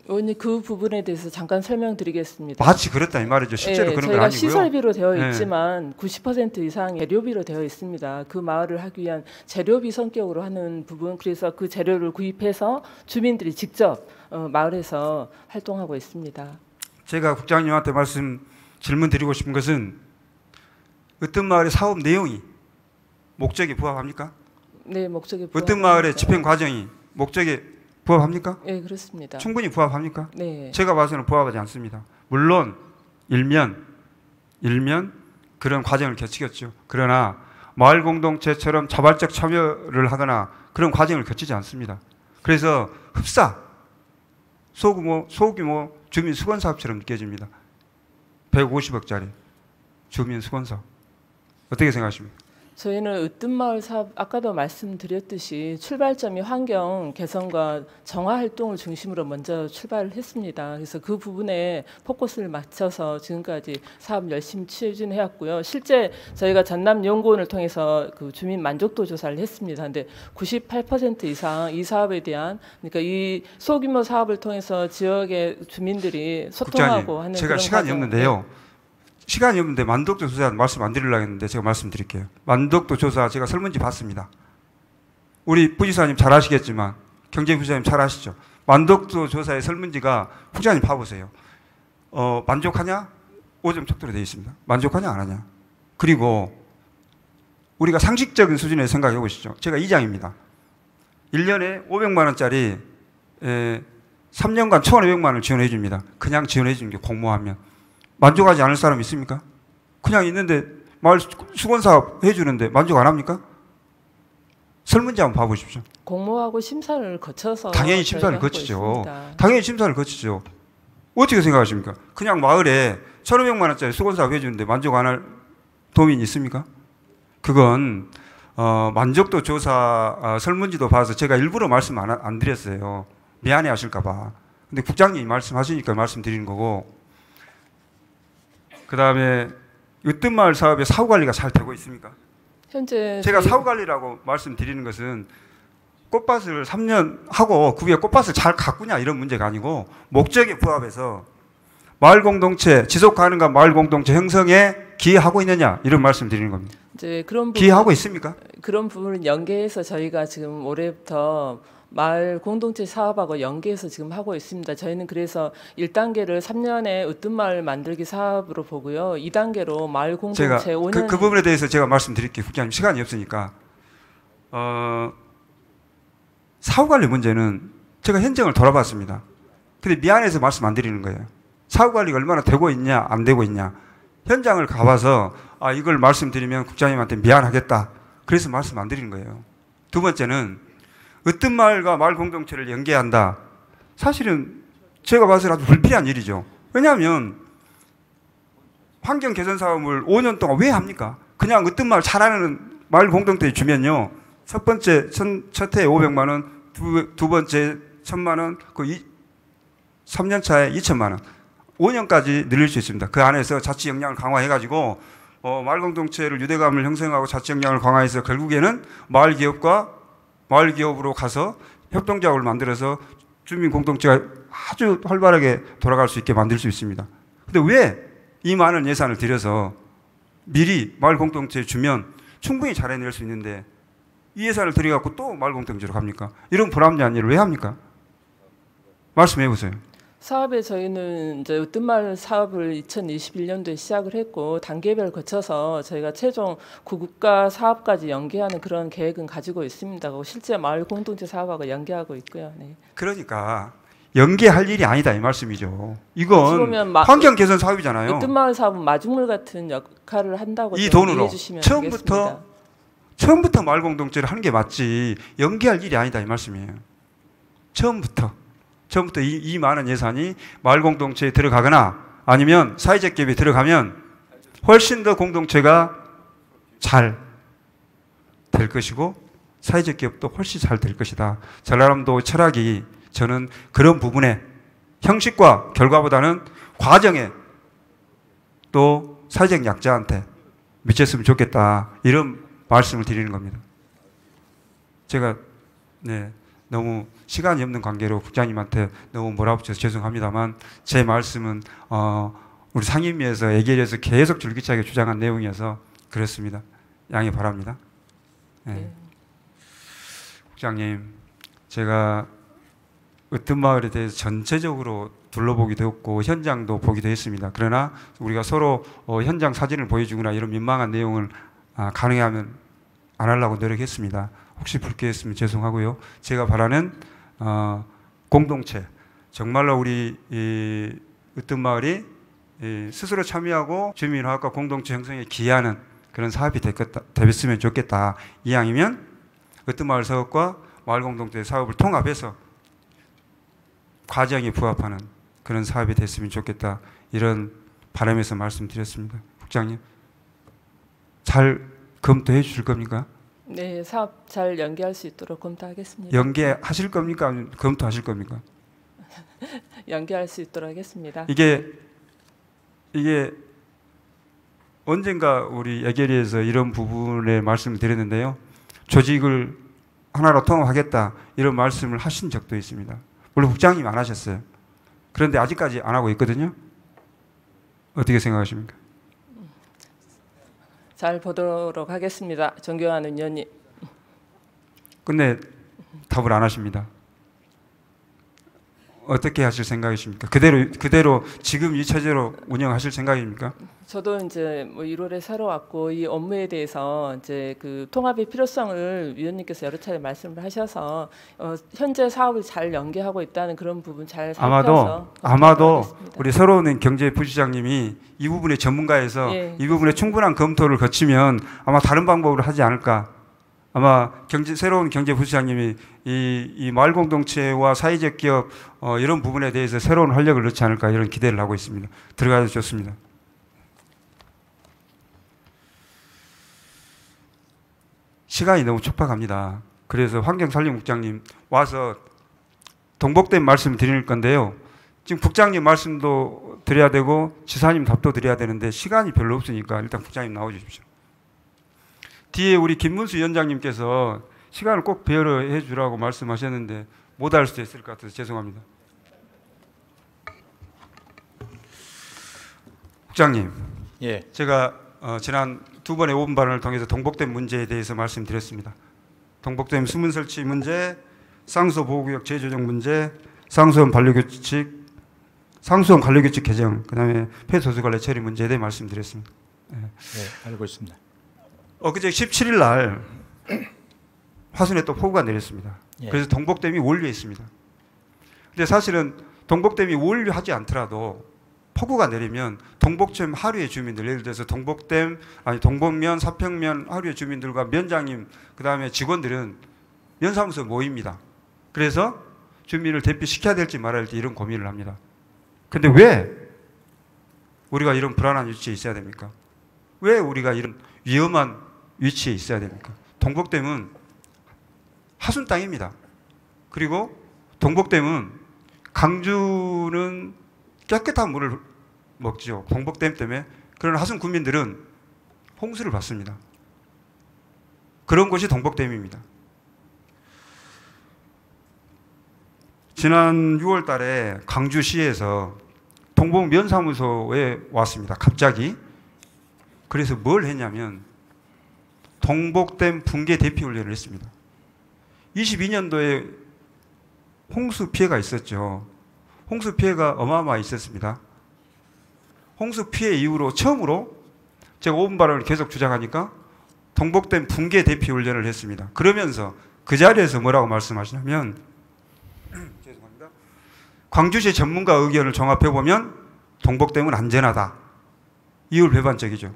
의원님 그 부분에 대해서 잠깐 설명드리겠습니다. 마치 그렇다 이 말이죠. 실제로 그런 건 저희가 아니고요. 시설비로 되어 네. 있지만 90% 이상 재료비로 되어 있습니다. 그 마을을 하기 위한 재료비 성격으로 하는 부분, 그래서 그 재료를 구입해서 주민들이 직접 마을에서 활동하고 있습니다. 제가 국장님한테 질문 드리고 싶은 것은 으뜸마을의 사업 내용이 목적에 부합합니까? 네, 목적에 으뜸마을의 집행 과정이 목적에 부합합니까? 네, 그렇습니다. 충분히 부합합니까? 네. 제가 봐서는 부합하지 않습니다. 물론 일면 그런 과정을 거치겠죠. 그러나 마을 공동체처럼 자발적 참여를 하거나 그런 과정을 거치지 않습니다. 그래서 흡사 소규모 주민 수건 사업처럼 느껴집니다. 150억짜리 주민 수건 사업. 어떻게 생각하십니까? 저희는 으뜸마을 사업, 아까도 말씀드렸듯이 출발점이 환경 개선과 정화 활동을 중심으로 먼저 출발을 했습니다. 그래서 그 부분에 포커스를 맞춰서 지금까지 사업 열심히 추진해왔고요. 실제 저희가 전남연구원을 통해서 그 주민 만족도 조사를 했습니다. 근데 98% 이상 이 사업에 대한, 그러니까 이 소규모 사업을 통해서 지역의 주민들이 소통하고 국장님, 하는 제가 그런 시간이 과정. 없는데요. 시간이 없는데 만덕도 조사 말씀 안 드리려고 했는데 제가 말씀드릴게요. 만덕도 조사 제가 설문지 봤습니다. 우리 부지사님 잘 아시겠지만 경제부지사님 잘 아시죠? 만덕도 조사의 설문지가 부지사님 봐보세요. 만족하냐? 5점 척도로 되어 있습니다. 만족하냐 안 하냐? 그리고 우리가 상식적인 수준에 생각해 보시죠. 제가 2장입니다. 1년에 500만 원짜리 3년간 1,500만 원을 지원해 줍니다. 그냥 지원해 주는 게 공모하면. 만족하지 않을 사람 있습니까? 그냥 있는데 마을 수건사업 해주는데 만족 안 합니까? 설문지 한번 봐보십시오. 공모하고 심사를 거쳐서 당연히 심사를 저희가 거치죠. 하고 있습니다. 당연히 심사를 거치죠. 어떻게 생각하십니까? 그냥 마을에 1,500만 원짜리 수건사업 해주는데 만족 안 할 도민이 있습니까? 그건 만족도 조사 설문지도 봐서 제가 일부러 말씀 안 드렸어요. 미안해 하실까 봐. 근데 국장님이 말씀하시니까 말씀드리는 거고, 그 다음에 으뜸마을 사업의 사후관리가 잘 되고 있습니까? 현재 제가 사후관리라고 말씀드리는 것은 꽃밭을 3년 하고 그 위에 꽃밭을 잘 가꾸냐 이런 문제가 아니고 목적에 부합해서 마을 공동체 지속 가능한 마을 공동체 형성에 기여하고 있느냐 이런 말씀 드리는 겁니다. 이제 그런 부분, 기여하고 있습니까? 그런 부분을 연계해서 저희가 지금 올해부터 마을 공동체 사업하고 연계해서 지금 하고 있습니다. 저희는 그래서 1단계를 3년에 으뜸마을 만들기 사업으로 보고요. 2단계로 마을 공동체 제가 5년 그 부분에 대해서 제가 말씀드릴게요. 국장님 시간이 없으니까. 사후관리 문제는 제가 현장을 돌아봤습니다. 근데 미안해서 말씀 안 드리는 거예요. 사후관리가 얼마나 되고 있냐 안 되고 있냐. 현장을 가봐서 이걸 말씀드리면 국장님한테 미안하겠다. 그래서 말씀 안 드리는 거예요. 두 번째는 어떤 마을과 마을 공동체를 연계한다. 사실은 제가 봐서 아주 불필요한 일이죠. 왜냐하면 환경 개선 사업을 5년 동안 왜 합니까? 그냥 어떤 마을 잘하는 마을 공동체에 주면요. 첫 번째 첫 해에 500만 원, 두 번째 1,000만 원, 3년 차에 2,000만 원. 5년까지 늘릴 수 있습니다. 그 안에서 자치 역량을 강화해가지고 마을 공동체를 유대감을 형성하고 자치 역량을 강화해서 결국에는 마을 기업과 마을 기업으로 가서 협동조합을 만들어서 주민 공동체가 아주 활발하게 돌아갈 수 있게 만들 수 있습니다. 근데 왜 이 많은 예산을 들여서 미리 마을 공동체에 주면 충분히 잘 해낼 수 있는데 이 예산을 들여갖고 또 마을 공동체로 갑니까? 이런 불합리한 일을 왜 합니까? 말씀해 보세요. 사업에 저희는 이제 으뜸마을 사업을 2021년도에 시작을 했고 단계별 거쳐서 저희가 최종 구국가 사업까지 연계하는 그런 계획은 가지고 있습니다. 실제 마을 공동체 사업하고 연계하고 있고요. 네. 그러니까 연계할 일이 아니다 이 말씀이죠. 이건 환경 개선 사업이잖아요. 으뜸마을 사업은 마중물 같은 역할을 한다고 이 돈으로 이해해 주시면 되겠습니다. 처음부터 마을 공동체를 하는 게 맞지 연계할 일이 아니다 이 말씀이에요. 처음부터 이 많은 예산이 마을 공동체에 들어가거나 아니면 사회적 기업에 들어가면 훨씬 더 공동체가 잘 될 것이고 사회적 기업도 훨씬 잘 될 것이다. 전라남도 철학이 저는 그런 부분에 형식과 결과보다는 과정에 또 사회적 약자한테 미쳤으면 좋겠다. 이런 말씀을 드리는 겁니다. 제가 너무 시간이 없는 관계로 국장님한테 너무 몰아붙여서 죄송합니다만 제 말씀은 우리 상임위에서 예결위에서 계속 줄기차게 주장한 내용이어서 그렇습니다. 양해 바랍니다. 네. 국장님, 제가 으뜸마을에 대해서 전체적으로 둘러보기도 했고 현장도 보기도 했습니다. 그러나 우리가 서로 현장 사진을 보여주거나 이런 민망한 내용을 가능하면 안 하려고 노력했습니다. 혹시 불쾌했으면 죄송하고요. 제가 바라는 공동체, 정말로 우리 으뜸마을이 스스로 참여하고 주민화합과 공동체 형성에 기여하는 그런 사업이 됐으면 좋겠다. 이왕이면 으뜸마을 사업과 마을 공동체 사업을 통합해서 과정에 부합하는 그런 사업이 됐으면 좋겠다. 이런 바람에서 말씀드렸습니다. 국장님, 잘 검토해 주실 겁니까? 네, 사업 잘 연계할 수 있도록 검토하겠습니다. 연계하실 겁니까? 아니면 검토하실 겁니까? 연계할 수 있도록 하겠습니다. 이게 언젠가 우리 예결위에서 이런 부분에 말씀을 드렸는데요. 조직을 하나로 통합하겠다 이런 말씀을 하신 적도 있습니다. 물론 국장님 안 하셨어요. 그런데 아직까지 안 하고 있거든요. 어떻게 생각하십니까? 잘 보도록 하겠습니다. 존경하는 의원님. 근데 답을 안 하십니다. 어떻게 하실 생각이십니까? 그대로 지금 이 체제로 운영하실 생각입니까? 저도 이제 1월에 새로 왔고 이 업무에 대해서 이제 그 통합의 필요성을 위원님께서 여러 차례 말씀을 하셔서 현재 사업을 잘 연계하고 있다는 그런 부분 잘 살펴서 아마도 우리 새로운 경제부시장님이 이 부분의 전문가에서 이 부분에 충분한 검토를 거치면 아마 다른 방법으로 하지 않을까. 아마 새로운 경제부시장님이 이 마을 공동체와 사회적 기업 이런 부분에 대해서 새로운 활력을 넣지 않을까 이런 기대를 하고 있습니다. 들어가서 좋습니다. 시간이 너무 촉박합니다. 그래서 환경산림국장님 와서 동복된 말씀 드릴 건데요. 지금 국장님 말씀도 드려야 되고 지사님 답도 드려야 되는데 시간이 별로 없으니까 일단 국장님 나와주십시오. 뒤에 우리 김문수 위원장님께서 시간을 꼭 배려해 주라고 말씀하셨는데 못 할 수도 있을 것 같아서 죄송합니다. 국장님, 예. 제가 지난 두 번의 5분 발언을 통해서 동복댐 문제에 대해서 말씀드렸습니다. 동복댐 수문 설치 문제, 쌍수 보호구역 재조정 문제, 상수원 관리규칙 개정, 그다음에 폐소수관리 처리 문제에 대해 말씀드렸습니다. 네, 알고 있습니다. 엊그제 17일 날 화순에 또 폭우가 내렸습니다. 예. 그래서 동복댐이 원류에 있습니다. 근데 사실은 동복댐이 원류하지 않더라도 폭우가 내리면 동복댐 하류의 주민들, 예를 들어서 동복면, 사평면 하류의 주민들과 면장님, 그 다음에 직원들은 면사무소 모입니다. 그래서 주민을 대피시켜야 될지 말아야 될지 이런 고민을 합니다. 근데 왜 우리가 이런 불안한 위치에 있어야 됩니까? 왜 우리가 이런 위험한 위치에 있어야 됩니까? 동복댐은 하순 땅입니다. 그리고 동복댐은 강주는 깨끗한 물을 먹죠. 동복댐 때문에. 그러나 하순 국민들은 홍수를 받습니다. 그런 곳이 동복댐입니다. 지난 6월 달에 강주시에서 동복 면사무소에 왔습니다. 갑자기. 그래서 뭘 했냐면 동복댐 붕괴 대피 훈련을 했습니다. 22년도에 홍수 피해가 있었죠. 홍수 피해가 어마어마하게 있었습니다. 홍수 피해 이후로 처음으로 제가 5분 발언을 계속 주장하니까 동복댐 붕괴 대피 훈련을 했습니다. 그러면서 그 자리에서 뭐라고 말씀하시냐면 죄송합니다. 광주시 전문가 의견을 종합해보면 동복댐은 안전하다. 이율배반적이죠.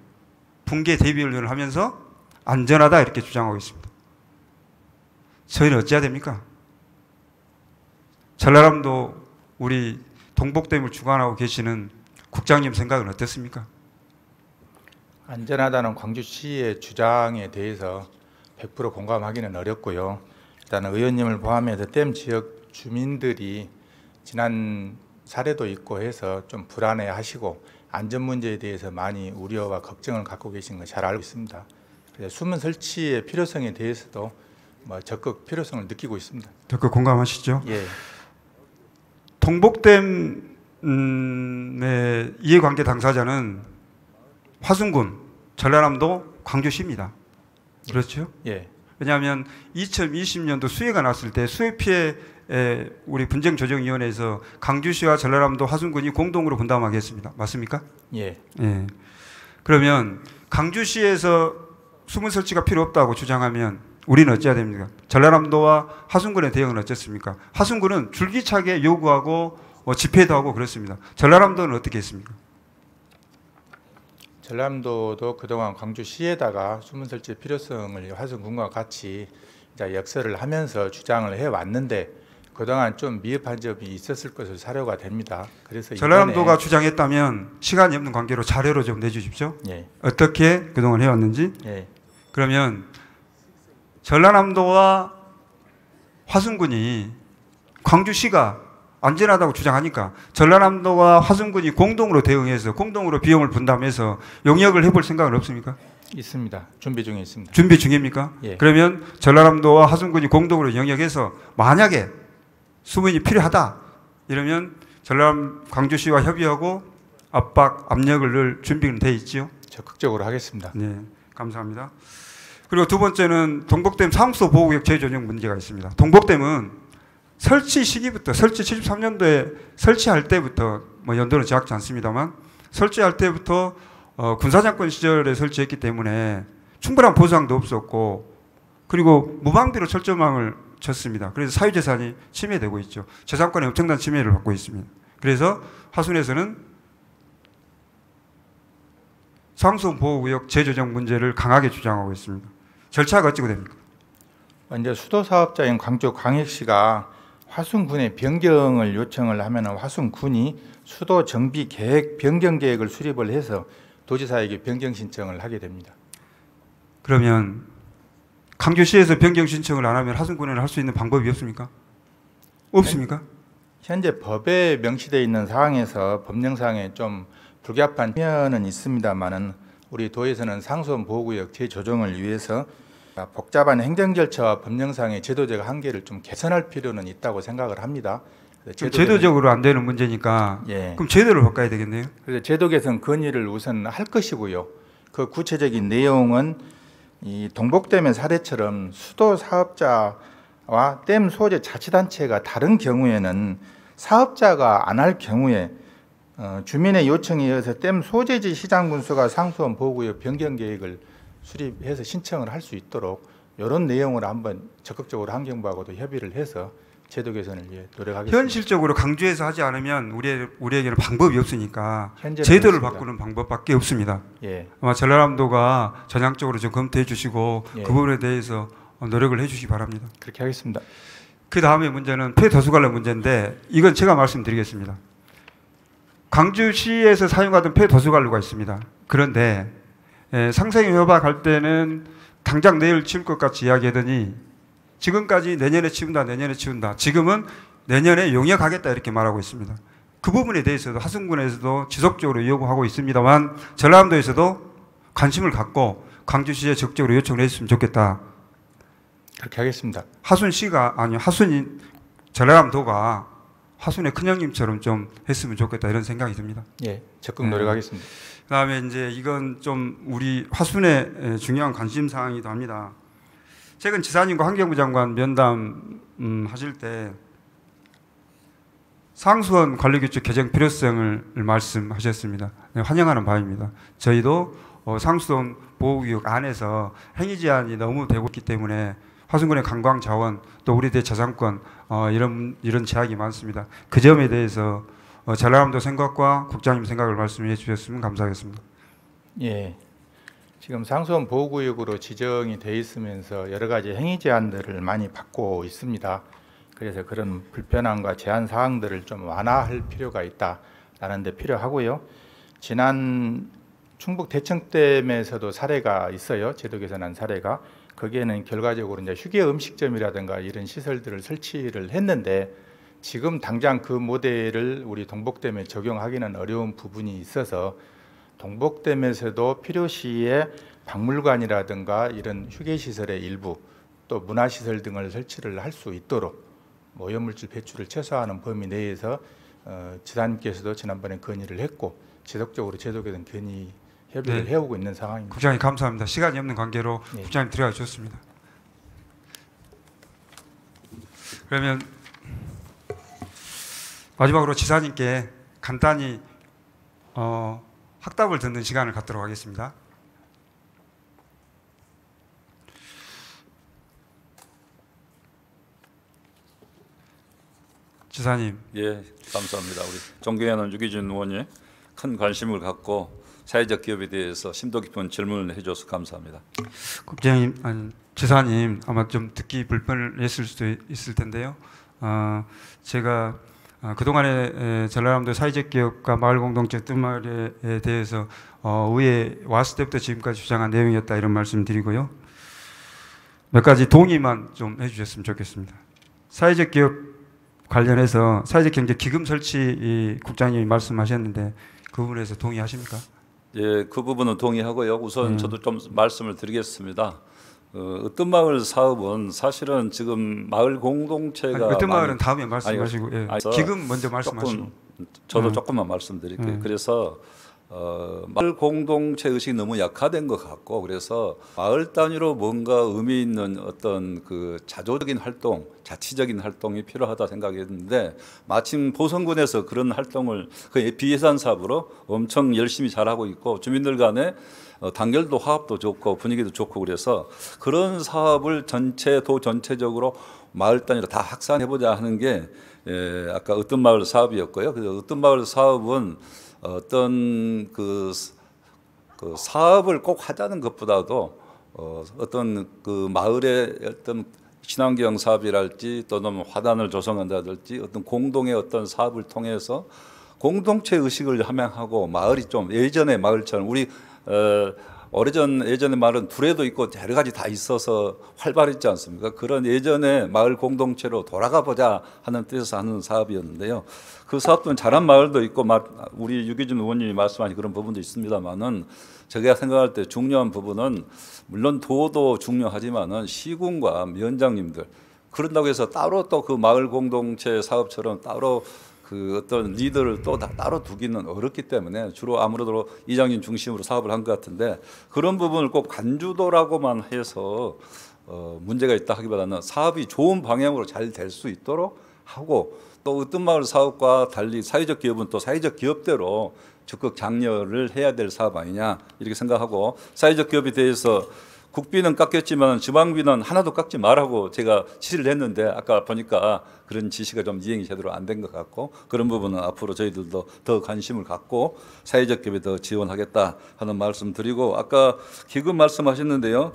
붕괴 대비 훈련을 하면서 안전하다 이렇게 주장하고 있습니다. 저희는 어찌해야 됩니까? 전라남도 우리 동복댐을 주관하고 계시는 국장님 생각은 어떻습니까? 안전하다는 광주시의 주장에 대해서 100% 공감하기는 어렵고요. 일단은 의원님을 포함해서 댐 지역 주민들이 지난 사례도 있고 해서 좀 불안해하시고 안전 문제에 대해서 많이 우려와 걱정을 갖고 계신 거 잘 알고 있습니다. 그래서 수문 설치의 필요성에 대해서도 적극 필요성을 느끼고 있습니다. 적극 공감하시죠? 예. 동복댐의 이해관계 당사자는 화순군, 전라남도 광주시입니다. 그렇죠? 예. 왜냐하면 2020년도 수해가 났을 때 수해 피해 우리 분쟁조정위원회에서 강주시와 전라남도 화순군이 공동으로 분담하겠습니다. 맞습니까? 예. 예. 그러면 강주시에서 수문 설치가 필요 없다고 주장하면 우리는 어찌해야 됩니까? 전라남도와 화순군의 대응은 어떻습니까? 화순군은 줄기차게 요구하고 집회도 하고 그렇습니다. 전라남도는 어떻게 했습니까? 전라남도도 그동안 광주시에다가 수문 설치 필요성을 화순군과 같이 이제 역설을 하면서 주장을 해왔는데 그동안 좀 미흡한 점이 있었을 것으로 사료가 됩니다. 그래서 전라남도가 주장했다면 시간이 없는 관계로 자료로 좀 내주십시오. 예. 어떻게 그동안 해왔는지. 예. 그러면 전라남도와 화순군이 광주시가 안전하다고 주장하니까 전라남도와 화순군이 공동으로 대응해서 공동으로 비용을 분담해서 용역을 해볼 생각은 없습니까? 있습니다. 준비 중에 있습니다. 준비 중입니까? 예. 그러면 전라남도와 화순군이 공동으로 영역해서 만약에 수문이 필요하다 이러면 광주시와 협의하고 압력을 넣을 준비는 돼 있지요? 적극적으로 하겠습니다. 네, 감사합니다. 그리고 두 번째는 동복댐 상수 보호구역 재조정 문제가 있습니다. 동복댐은 설치 시기부터 설치 73년도에 설치할 때부터 연도는 정확치 않습니다만 설치할 때부터 군사정권 시절에 설치했기 때문에 충분한 보상도 없었고 그리고 무방비로 철조망을 쳤습니다. 그래서 사유재산이 침해되고 있죠. 재산권에 엄청난 침해를 받고 있습니다. 그래서 화순에서는 상수 보호구역 재조정 문제를 강하게 주장하고 있습니다. 절차가 어찌고 됩니까? 먼저 수도 사업자인 광주광역시가 화순군의 변경을 요청을 하면 화순군이 수도 정비 계획 변경 계획을 수립을 해서 도지사에게 변경 신청을 하게 됩니다. 그러면 강주시에서 변경 신청을 안 하면 화순군에는 할 수 있는 방법이 없습니까? 없습니까? 현재 법에 명시되어 있는 사항에서 법령상에 좀 불가합한 면은 있습니다만은 우리 도에서는 상수원 보호구역 재조정을 위해서 복잡한 행정 절차와 법령상의 제도적 한계를 좀 개선할 필요는 있다고 생각을 합니다. 제도적으로 안 되는 문제니까 예. 그럼 제도를 바꿔야 되겠네요. 그래서 제도 개선 건의를 우선 할 것이고요. 그 구체적인 내용은 이 동복댐의 사례처럼 수도 사업자와 댐 소재 자치단체가 다른 경우에는 사업자가 안 할 경우에 주민의 요청에 의해서 댐 소재지 시장군수가 상수원 보호구역 변경 계획을 수립해서 신청을 할 수 있도록 이런 내용을 한번 적극적으로 환경부하고도 협의를 해서 제도 개선을 위해 노력하겠습니다. 현실적으로 강주에서 하지 않으면 우리에게는 방법이 없으니까 제도를 그렇습니다. 바꾸는 방법밖에 없습니다. 예. 아마 전라남도가 전향적으로 좀 검토해 주시고 예. 그 부분에 대해서 노력을 해주시기 바랍니다. 그렇게 하겠습니다. 그 다음에 문제는 폐도수관련 문제인데 이건 제가 말씀드리겠습니다. 광주시에서 사용하던 폐도수관로가 있습니다. 그런데 상생이 협약할 때는 당장 내일 치울 것 같이 이야기하더니 지금까지 내년에 치운다, 내년에 치운다. 지금은 내년에 용역하겠다 이렇게 말하고 있습니다. 그 부분에 대해서도 하승군에서도 지속적으로 요구하고 있습니다만 전라남도에서도 관심을 갖고 광주시에 적극적으로 요청을 했으면 좋겠다. 그렇게 하겠습니다. 하순시가 아니 하순이 전라남도가 하순의 큰형님처럼 좀 했으면 좋겠다 이런 생각이 듭니다. 예, 적극 노력하겠습니다. 그다음에 이제 이건 좀 우리 화순의 중요한 관심 사항이기도 합니다. 최근 지사님과 환경부 장관 면담 하실 때 상수원 관리규칙 개정 필요성을 말씀하셨습니다. 네, 환영하는 바입니다. 저희도 상수원 보호구역 안에서 행위 제한이 너무 되고 있기 때문에 화순군의 관광 자원 또 우리들의 저상권 이런 제약이 많습니다. 그 점에 대해서 전라남도 생각과 국장님 생각을 말씀해 주셨으면 감사하겠습니다. 예, 지금 상수원 보호구역으로 지정이 돼 있으면서 여러 가지 행위 제한들을 많이 받고 있습니다. 그래서 그런 불편함과 제한 사항들을 좀 완화할 필요가 있다라는 데 필요하고요. 지난 충북 대청댐에서도 사례가 있어요. 제도 개선한 사례가. 거기에는 결과적으로 이제 휴게 음식점이라든가 이런 시설들을 설치를 했는데 지금 당장 그 모델을 우리 동복댐에 적용하기는 어려운 부분이 있어서 동복댐에서도 필요시에 박물관이라든가 이런 휴게시설의 일부 또 문화시설 등을 설치를 할 수 있도록 오염물질 배출을 최소화하는 범위 내에서 지사님께서도 지난번에 건의를 했고 지속적으로 제도개선 건의 협의를 해오고 있는 상황입니다. 국장님 감사합니다. 시간이 없는 관계로 네. 국장님 들어가 주셨습니다. 그러면 마지막으로 지사님께 간단히 확답을 듣는 시간을 갖도록 하겠습니다. 지사님. 예, 감사합니다. 우리 존경하는 유기준 의원님 큰 관심을 갖고 사회적 기업에 대해서 심도 깊은 질문을 해줘서 감사합니다. 국장님, 아니, 지사님 아마 좀 듣기 불편했을 수도 있을 텐데요. 제가 그동안에 전라남도 사회적 기업과 마을 공동체 뜻말에 대해서 의회에 왔을 때부터 지금까지 주장한 내용이었다 이런 말씀 드리고요. 몇 가지 동의만 좀 해주셨으면 좋겠습니다. 사회적 기업 관련해서 사회적 경제 기금 설치 국장님이 말씀하셨는데 그 부분에서 동의하십니까? 예, 그 부분은 동의하고요. 우선 저도 좀 말씀을 드리겠습니다. 어떤 마을 사업은 사실은 지금 마을 공동체가 어떤 마을은 다음에 말씀하시고 기금 먼저 말씀하시고 저도 조금만 말씀드릴게요. 그래서 마을 공동체 의식이 너무 약화된 것 같고 그래서 마을 단위로 뭔가 의미 있는 어떤 그 자조적인 활동, 자치적인 활동이 필요하다 생각했는데 마침 보성군에서 그런 활동을 그 비예산 사업으로 엄청 열심히 잘하고 있고 주민들 간에 단결도 화합도 좋고 분위기도 좋고 그래서 그런 사업을 도 전체적으로 마을 단위로 다 확산해보자 하는 게 아까 어떤 마을 사업이었고요. 그래서 어떤 마을 사업은 어떤 그 사업을 꼭 하자는 것보다도 어떤 그 마을의 어떤 친환경 사업이랄지 또는 화단을 조성한다든지 어떤 공동의 어떤 사업을 통해서 공동체 의식을 함양하고 마을이 좀 예전의 마을처럼 우리 예전의 마을은 두레도 있고 여러 가지 다 있어서 활발했지 않습니까? 그런 예전의 마을 공동체로 돌아가 보자 하는 뜻에서 하는 사업이었는데요. 그 사업은 잘한 마을도 있고 우리 유기준 의원님이 말씀하신 그런 부분도 있습니다만은 제가 생각할 때 중요한 부분은 물론 도도 중요하지만은 시군과 위원장님들 그런다고 해서 따로 또 그 마을 공동체 사업처럼 따로 그 어떤 리더를 또 따로 두기는 어렵기 때문에 주로 아무래도 이장님 중심으로 사업을 한 것 같은데 그런 부분을 꼭 간주도라고만 해서 문제가 있다 하기보다는 사업이 좋은 방향으로 잘 될 수 있도록 하고 또 어떤 마을 사업과 달리 사회적 기업은 또 사회적 기업대로 적극 장려를 해야 될 사업 아니냐 이렇게 생각하고 사회적 기업에 대해서 국비는 깎였지만 지방비는 하나도 깎지 말라고 제가 지시를 했는데 아까 보니까 그런 지시가 좀 이행이 제대로 안 된 것 같고 그런 부분은 앞으로 저희들도 더 관심을 갖고 사회적 기업에 더 지원하겠다 하는 말씀 드리고 아까 기금 말씀하셨는데요.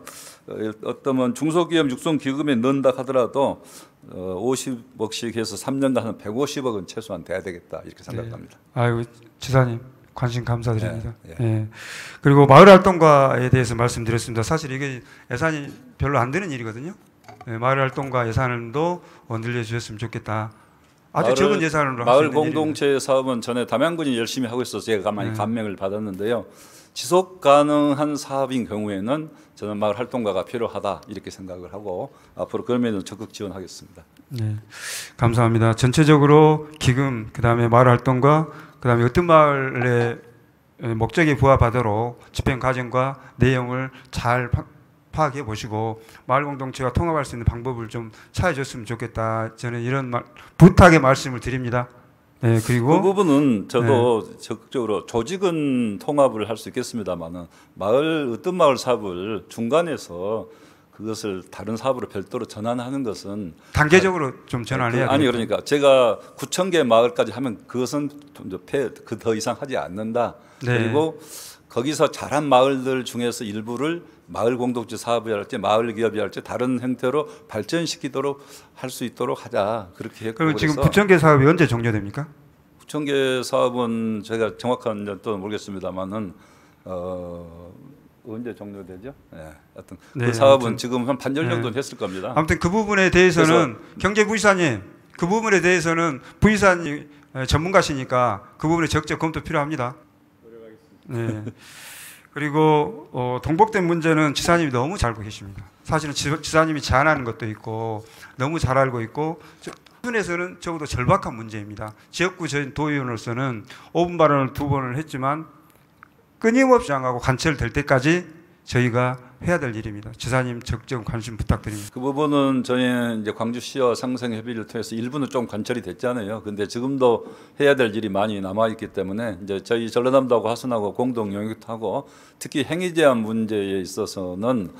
어떠면 중소기업 육성기금에 넣는다 하더라도 50억씩 해서 3년간 한 150억은 최소한 돼야 되겠다 이렇게 생각합니다. 네. 아이고 지사님 관심 감사드립니다. 예, 예. 예. 그리고 마을 활동가에 대해서 말씀드렸습니다. 사실 이게 예산이 별로 안 되는 일이거든요. 예, 마을 활동가 예산도 늘려주셨으면 좋겠다. 아주 적은 예산으로 마을 공동체 사업은 전에 담양군이 열심히 하고 있어서 제가 많이 네. 감명을 받았는데요. 지속 가능한 사업인 경우에는 저는 마을 활동가가 필요하다 이렇게 생각을 하고 앞으로 그러면 적극 지원하겠습니다. 네, 감사합니다. 전체적으로 기금, 그다음에 마을 활동가, 그다음에 어떤 마을의 목적에 부합하도록 집행 과정과 내용을 잘 파악해 보시고 마을 공동체가 통합할 수 있는 방법을 좀 찾아줬으면 좋겠다. 저는 이런 부탁의 말씀을 드립니다. 네, 그리고 그 부분은 저도 적극적으로 조직은 통합을 할 수 있겠습니다만은 어떤 마을 사업을 중간에서 그것을 다른 사업으로 별도로 전환하는 것은 단계적으로 좀 전환해야 돼요. 아니 그러니까 제가 9,000개 마을까지 하면 그것은 그 더 이상 하지 않는다. 네. 그리고 거기서 잘한 마을들 중에서 일부를 마을 공동체 사업이 할지 마을 기업이 할지 다른 형태로 발전시키도록 할 수 있도록 하자 그렇게 했고 그럼 지금 9,000개 사업이 언제 종료됩니까? 9,000개 사업은 제가 정확한 또 모르겠습니다만은 언제 종료되죠? 네, 하여튼 네, 그 사업은 아무튼, 지금 한 반년 정도는 네. 했을 겁니다. 아무튼 그 부분에 대해서는 경제부이사님 그 부분에 대해서는 부이사님 전문가시니까 그 부분에 적극 검토 필요합니다. 네. 그리고 동복된 문제는 지사님이 너무 잘 알고 계십니다. 사실은 지사님이 제안하는 것도 있고 너무 잘 알고 있고 수준에서는 적어도 절박한 문제입니다. 지역구 도의원으로서는 5분 발언을 2번을 했지만 끊임없이 장하고 관철될 때까지 저희가 해야 될 일입니다. 지사님 적극 관심 부탁드립니다. 그 부분은 저희 이제 광주시와 상생협의를 통해서 일부는 좀 관철이 됐잖아요. 근데 지금도 해야 될 일이 많이 남아 있기 때문에 이제 저희 전라남도하고 화순하고 공동 영역도 하고 특히 행위 제한 문제에 있어서는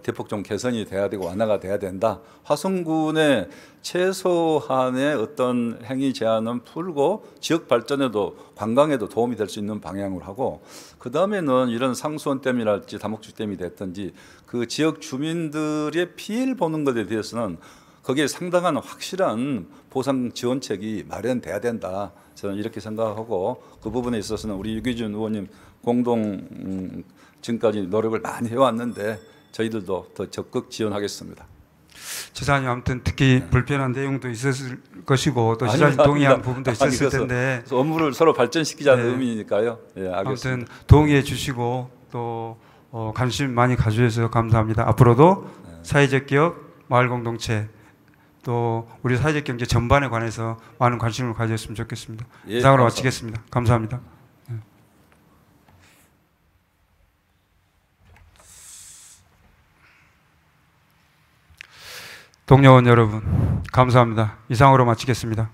대폭 좀 개선이 돼야 되고 완화가 돼야 된다. 화순군의 최소한의 어떤 행위 제한은 풀고 지역 발전에도 관광에도 도움이 될 수 있는 방향으로 하고 그 다음에는 이런 상수원댐이랄지 다목적댐이 됐든지 그 지역 주민들의 피해를 보는 것에 대해서는 거기에 상당한 확실한 보상 지원책이 마련돼야 된다. 저는 이렇게 생각하고 그 부분에 있어서는 우리 유기준 의원님 공동 지금까지 노력을 많이 해왔는데 저희들도 더 적극 지원하겠습니다. 지사님 아무튼 특히 불편한 내용도 있었을 것이고 또 지사님 동의한 부분도 있었을 텐데 업무를 서로 발전시키자는 네. 의미니까요. 예, 알겠습니다. 아무튼 동의해 주시고 또 관심 많이 가져주셔서 감사합니다. 앞으로도 사회적 기업, 마을 공동체 또 우리 사회적 경제 전반에 관해서 많은 관심을 가졌으면 좋겠습니다. 예, 이상으로 감사합니다. 마치겠습니다. 감사합니다. 동료원 여러분, 감사합니다. 이상으로 마치겠습니다.